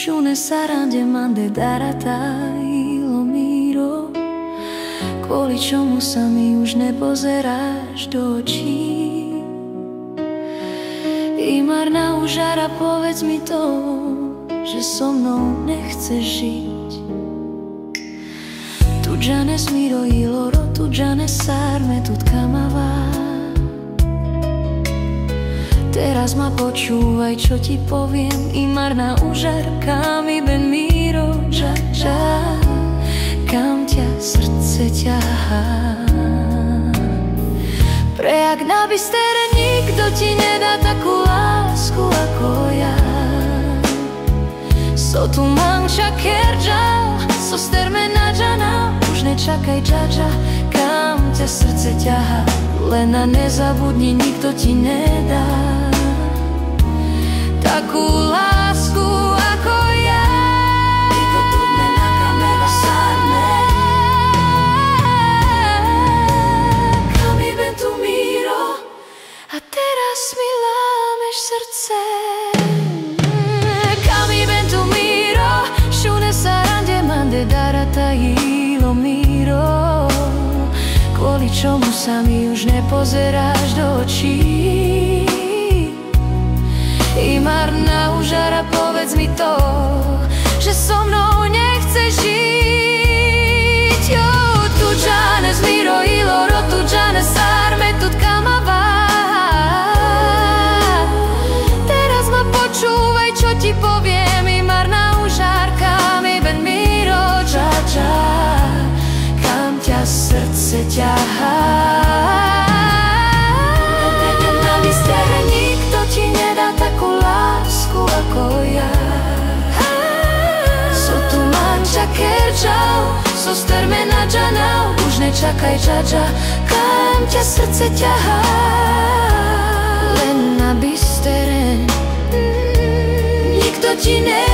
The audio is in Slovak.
Shune sarande mande darata ilo miro. Kvôli čomu sa mi už nepozeráš do očí? I marná užara, povedz mi to, že so mnou nechceš žiť. Tu già ne smiro i loro, tu già ne sarme tutkama va. Teraz ma počúvaj, čo ti poviem, i marná užarka mi ben miro, dža, dža, kam ťa srdce ťahá. Prejak na bystere nikto ti nedá takú lásku ako ja. So tu manča kerđa, so sterme nađana, už nečakaj dža, kam ťa srdce ťahá. Len na nezabudni, nikto ti nedá takú lásku ako ja. Kami ben tu miro, a teraz mi lámeš srdce. Kami ben tu miro, shune sarande mande darata ilo miro. Kvôli čomu sa mi už nepozeráš do očí? I marná užara, povedz mi to, že so mnou nechceš žiť. Jo, tu già ne smiro i loro, tu già ne sarme tutkama va. Teraz ma počúvaj, čo ti poviem, i marná užárka mi ben miro, dža, dža, kam ťa srdce ťahá. Na bystere nikto ti nedá takú lásku ako ja. So tu manča kerđal, so sterme nađana, už nečakaj dža, kam ťa srdce ťahá. Len na bystere nikto ti nedá